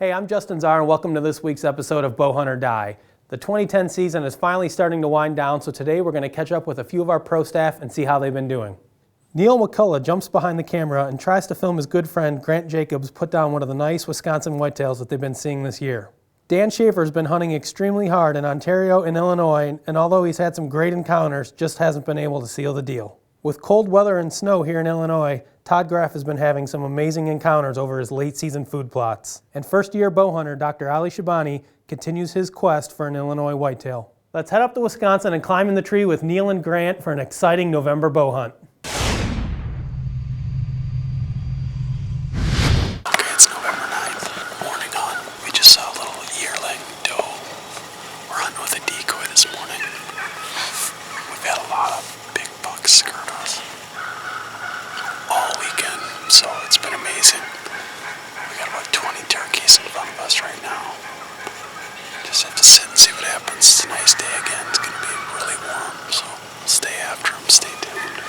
Hey, I'm Justin Czar and welcome to this week's episode of Bow Hunt or Die. The 2010 season is finally starting to wind down, so today we're going to catch up with a few of our pro staff and see how they've been doing. Neil McCullough jumps behind the camera and tries to film his good friend Grant Jacobs put down one of the nice Wisconsin whitetails that they've been seeing this year. Dan Schafer has been hunting extremely hard in Ontario and Illinois, and although he's had some great encounters, just hasn't been able to seal the deal. With cold weather and snow here in Illinois, Todd Graf has been having some amazing encounters over his late season food plots. And first-year bow hunter Dr. Shabbani continues his quest for an Illinois whitetail. Let's head up to Wisconsin and climb in the tree with Neil and Grant for an exciting November bow hunt. Okay, it's November 9th, morning on. We just saw a little yearling doe. We're hunting with a decoy this morning. We've had a lot of big bucks skirt us all weekend, so it's been amazing. We got about 20 turkeys in front of us right now. Just have to sit and see what happens. It's a nice day again. It's going to be really warm, so we'll stay after them. Stay tuned.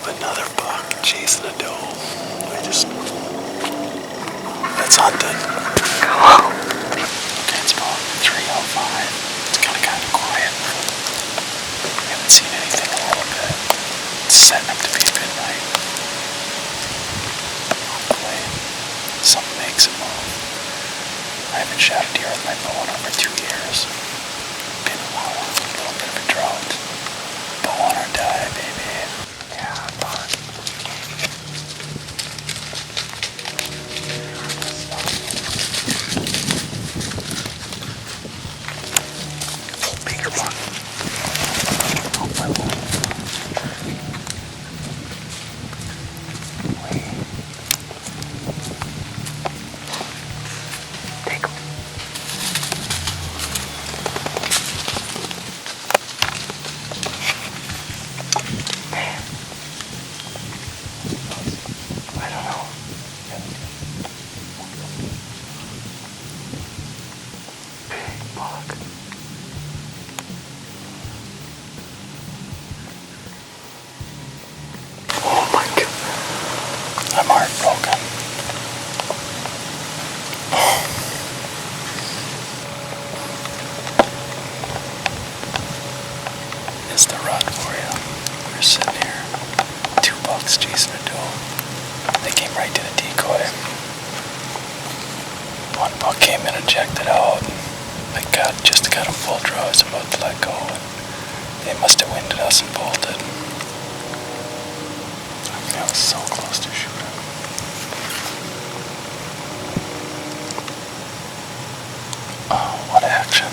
Another buck chasing a doe. That's hunting. Okay, it's about 3:05. It's kind of quiet. We haven't seen anything in a little bit. It's setting up to be midnight. Hopefully, something makes it move. I haven't shot a deer with my bow in over 2 years. Been a little bit of a drought. Bow hunt or die, baby. I'm heartbroken. It's the rut for you. We're sitting here, 2 bucks chasing a doe. They came right to the decoy. 1 buck came in and checked it out. Just got a full draw. I was about to let go. They must have winded us and bolted. I was so close to shooting. Oh, what action.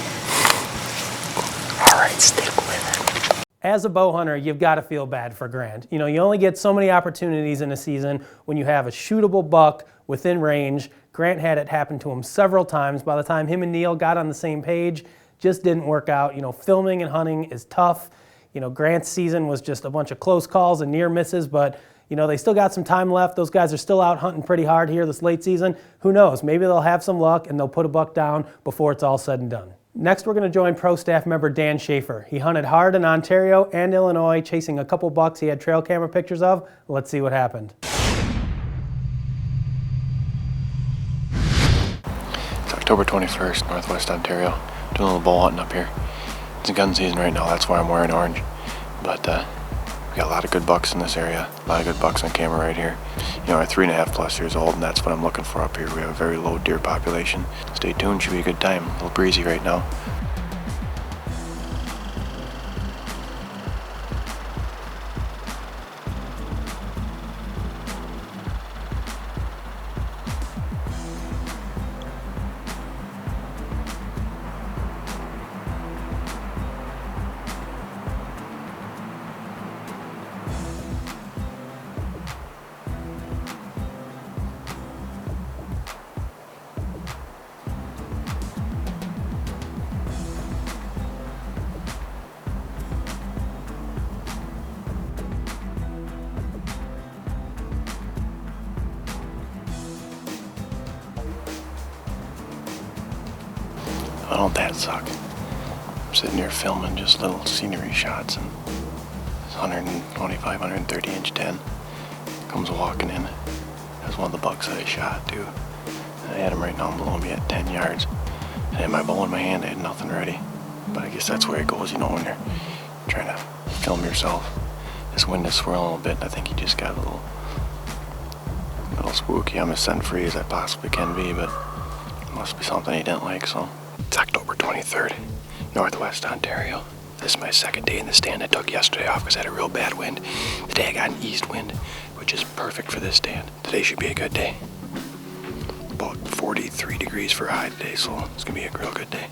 As a bow hunter, you've got to feel bad for Grant. You know, you only get so many opportunities in a season when you have a shootable buck within range. Grant had it happen to him several times. By the time him and Neil got on the same page, just didn't work out. You know, filming and hunting is tough. You know, Grant's season was just a bunch of close calls and near misses, but you know, they still got some time left. Those guys are still out hunting pretty hard here this late season. Who knows? Maybe they'll have some luck and they'll put a buck down before it's all said and done. Next, we're going to join pro staff member Dan Schafer. He hunted hard in Ontario and Illinois, chasing a couple bucks he had trail camera pictures of. Let's see what happened. It's October 21st, Northwest Ontario. Doing a little bow hunting up here. It's gun season right now, that's why I'm wearing orange. But we got a lot of good bucks in this area. A lot of good bucks on camera right here. You know, we're 3.5 plus years old, and that's what I'm looking for up here. We have a very low deer population. Stay tuned, should be a good time. A little breezy right now. Oh, don't that suck? I'm sitting here filming just little scenery shots, and this 125, 130 inch 10 comes walking in. That's one of the bucks that I shot too. And I had him right down below me at 10 yards. I had my bow in my hand, I had nothing ready. But I guess that's where it goes, you know, when you're trying to film yourself. This wind is swirling a little bit, and I think he just got a little spooky. I'm as scent free as I possibly can be, but it must be something he didn't like, so. It's October 23rd, Northwest Ontario. This is my second day in the stand. I took yesterday off because I had a real bad wind. Today I got an east wind, which is perfect for this stand. Today should be a good day. About 43 degrees for a high today, so it's gonna be a real good day.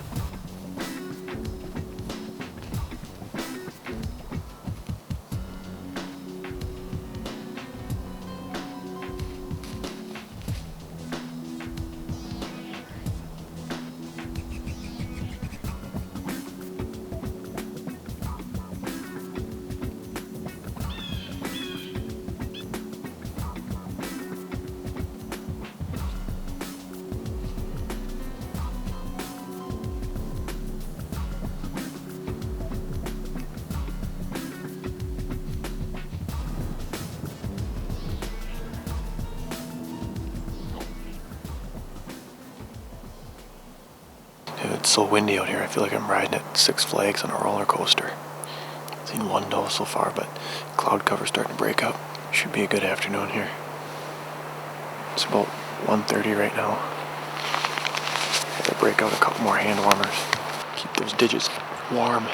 It's so windy out here, I feel like I'm riding at Six Flags on a roller coaster. I've seen one doe so far, but cloud cover's starting to break up. Should be a good afternoon here. It's about 1:30 right now. Gotta break out a couple more hand warmers. Keep those digits warm.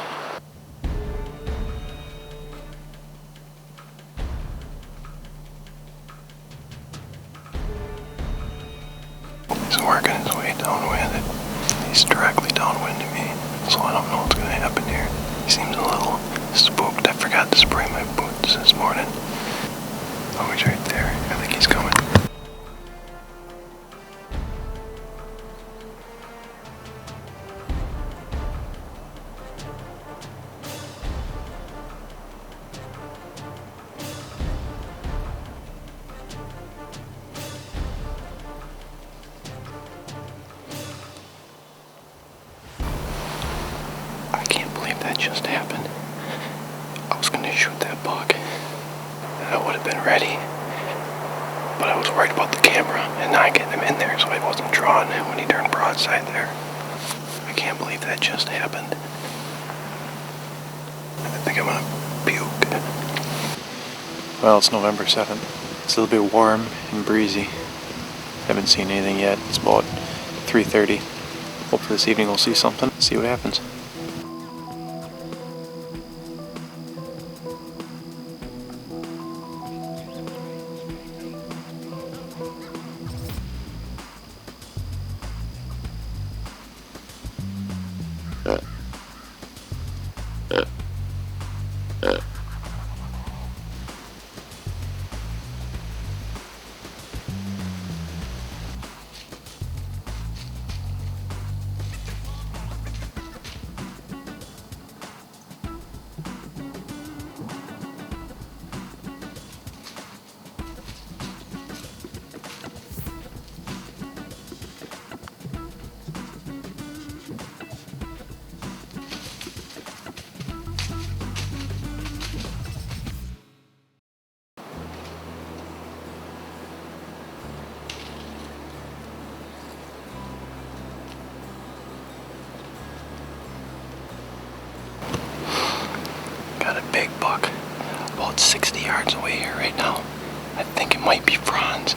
He's working his way downwind. He's directly downwind of me, so I don't know what's going to happen here. He seems a little spooked. I forgot to spray my boots this morning. Oh, he's right there. I think he's coming. That just happened. I was going to shoot that buck, and I would have been ready, but I was worried about the camera and not getting him in there, so I wasn't drawing him when he turned broadside there. I can't believe that just happened. I think I'm going to puke. Well, it's November 7th. It's a little bit warm and breezy. Haven't seen anything yet. It's about 3:30. Hopefully this evening we'll see something. See what happens. yards away here right now. I think it might be Franz.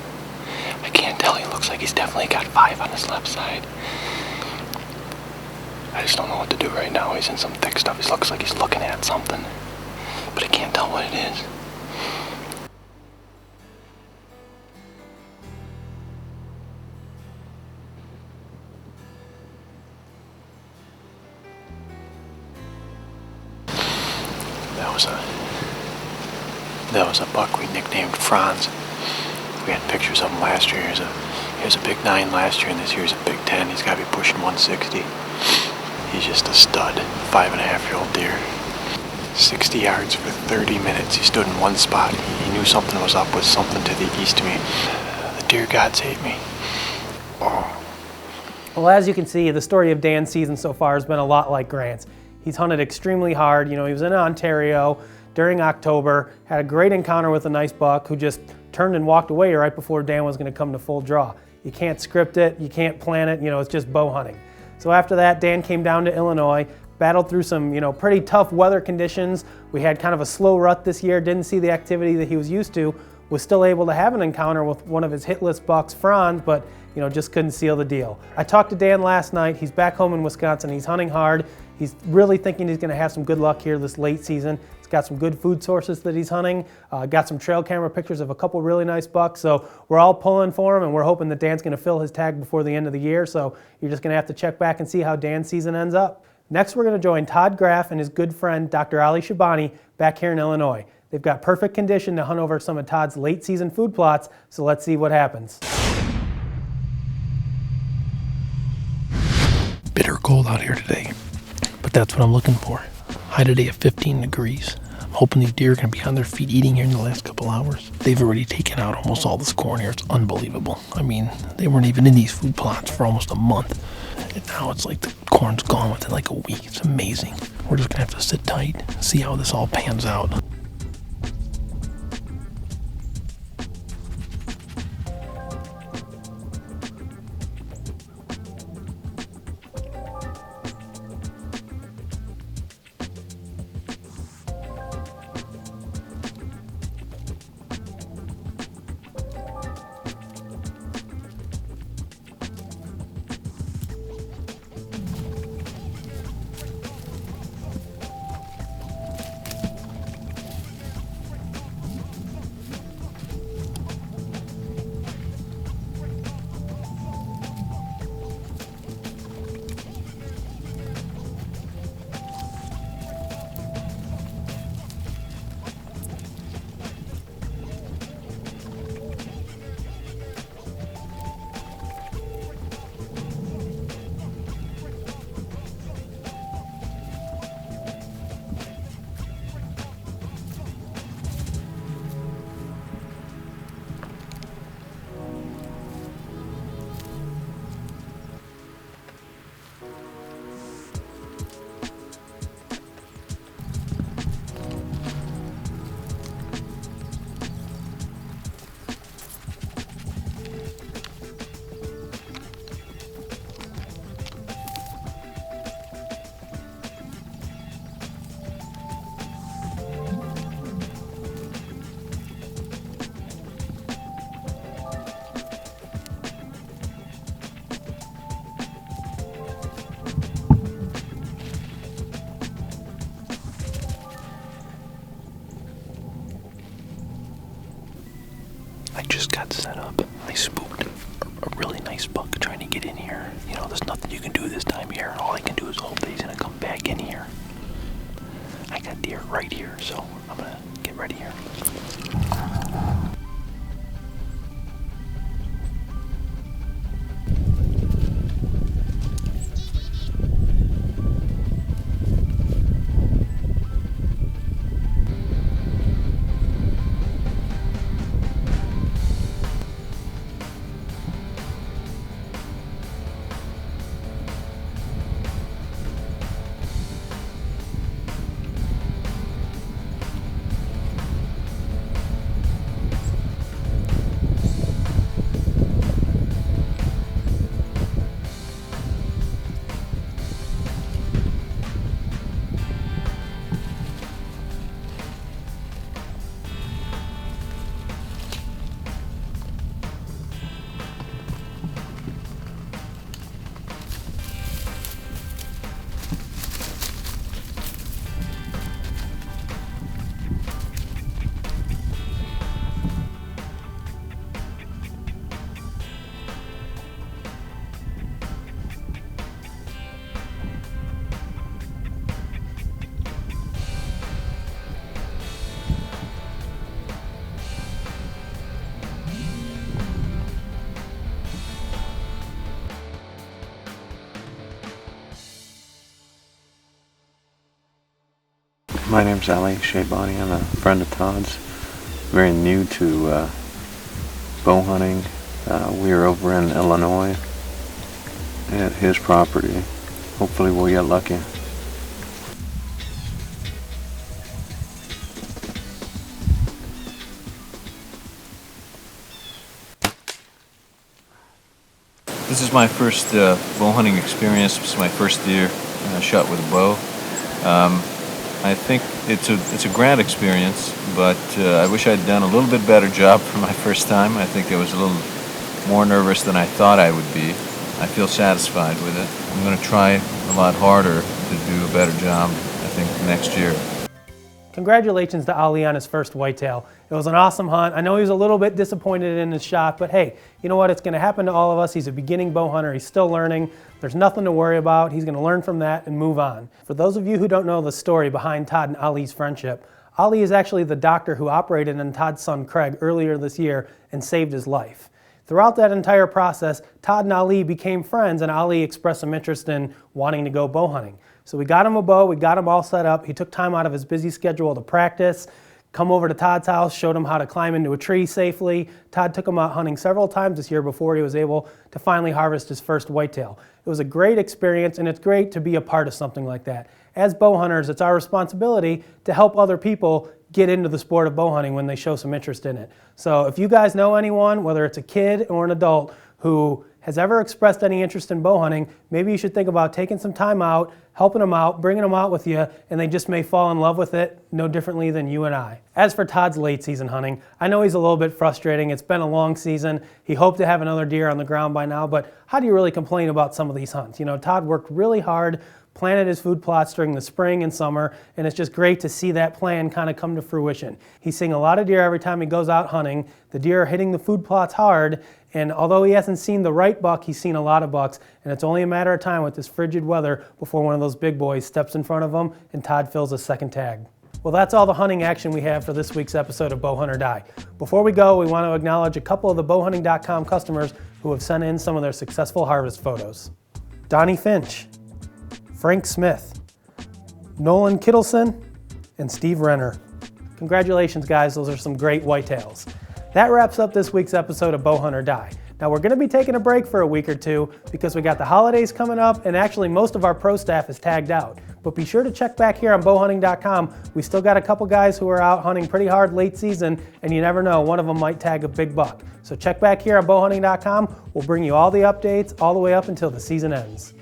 I can't tell. He looks like he's definitely got 5 on his left side. I just don't know what to do right now. He's in some thick stuff. He looks like he's looking at something, but I can't tell what it is. That was a buck we nicknamed Franz. We had pictures of him last year. He was a big 9 last year, and this year's a big 10. He's got to be pushing 160. He's just a stud, 5.5-year-old deer. 60 yards for 30 minutes. He stood in one spot. He knew something was up with something to the east of me. The deer gods hate me. Oh. Well, as you can see, the story of Dan's season so far has been a lot like Grant's. He's hunted extremely hard. You know, he was in Ontario during October, had a great encounter with a nice buck who just turned and walked away right before Dan was going to come to full draw. You can't script it, you can't plan it, you know, it's just bow hunting. So after that, Dan came down to Illinois, battled through some, you know, pretty tough weather conditions. We had kind of a slow rut this year, didn't see the activity that he was used to, was still able to have an encounter with one of his hitless bucks, Franz, but you know, just couldn't seal the deal. I talked to Dan last night. He's back home in Wisconsin. He's hunting hard. He's really thinking he's going to have some good luck here this late season. He's got some good food sources that he's hunting. Got some trail camera pictures of a couple really nice bucks. So we're all pulling for him, and we're hoping that Dan's going to fill his tag before the end of the year. So you're just going to have to check back and see how Dan's season ends up. Next, we're going to join Todd Graf and his good friend, Dr. Ali Shabbani, back here in Illinois. They've got perfect condition to hunt over some of Todd's late season food plots. So let's see what happens. Bitter cold out here today, but that's what I'm looking for. High today of 15 degrees. I'm hoping these deer are going to be on their feet eating here in the last couple hours. They've already taken out almost all this corn here. It's unbelievable. I mean, they weren't even in these food plots for almost a month, and now it's like the corn's gone within like a week. It's amazing. We're just going to have to sit tight, see how this all pans out. I just got set up. I spooked a really nice buck trying to get in here. You know, there's nothing you can do this time of year. All I can do is hope that he's gonna come back in here. I got deer right here, so I'm gonna get ready here. My name's Shabbani. I'm a friend of Todd's. Very new to bow hunting. We are over in Illinois at his property. Hopefully we'll get lucky. This is my first bow hunting experience. This is my first deer shot with a bow. I think it's a grand experience, but I wish I'd done a little bit better job for my first time. I think I was a little more nervous than I thought I would be. I feel satisfied with it. I'm going to try a lot harder to do a better job, I think, next year. Congratulations to Ali on his first whitetail. It was an awesome hunt. I know he was a little bit disappointed in his shot, but hey, you know what? It's going to happen to all of us. He's a beginning bow hunter. He's still learning. There's nothing to worry about. He's going to learn from that and move on. For those of you who don't know the story behind Todd and Ali's friendship, Ali is actually the doctor who operated on Todd's son Craig earlier this year and saved his life. Throughout that entire process, Todd and Ali became friends, and Ali expressed some interest in wanting to go bow hunting. So we got him a bow, we got him all set up. He took time out of his busy schedule to practice, come over to Todd's house, showed him how to climb into a tree safely. Todd took him out hunting several times this year before he was able to finally harvest his first whitetail. It was a great experience, and it's great to be a part of something like that. As bow hunters, it's our responsibility to help other people get into the sport of bow hunting when they show some interest in it. So if you guys know anyone, whether it's a kid or an adult, who has ever expressed any interest in bow hunting, maybe you should think about taking some time out, helping them out, bringing them out with you, and they just may fall in love with it no differently than you and I. As for Todd's late season hunting, I know he's a little bit frustrating. It's been a long season. He hoped to have another deer on the ground by now, but how do you really complain about some of these hunts? You know, Todd worked really hard, planted his food plots during the spring and summer, and it's just great to see that plan kind of come to fruition. He's seeing a lot of deer every time he goes out hunting. The deer are hitting the food plots hard, and although he hasn't seen the right buck, he's seen a lot of bucks, and it's only a matter of time with this frigid weather before one of those big boys steps in front of him and Todd fills a second tag. Well, that's all the hunting action we have for this week's episode of Bow Hunt or Die. Before we go, we want to acknowledge a couple of the bowhunting.com customers who have sent in some of their successful harvest photos. Donnie Finch, Frank Smith, Nolan Kittleson, and Steve Renner. Congratulations, guys. Those are some great whitetails. That wraps up this week's episode of Bow Hunt or Die. Now, we're going to be taking a break for a week or two because we got the holidays coming up, and actually most of our pro staff is tagged out. But be sure to check back here on bowhunting.com. We still got a couple guys who are out hunting pretty hard late season, and you never know, one of them might tag a big buck. So check back here on bowhunting.com. We'll bring you all the updates all the way up until the season ends.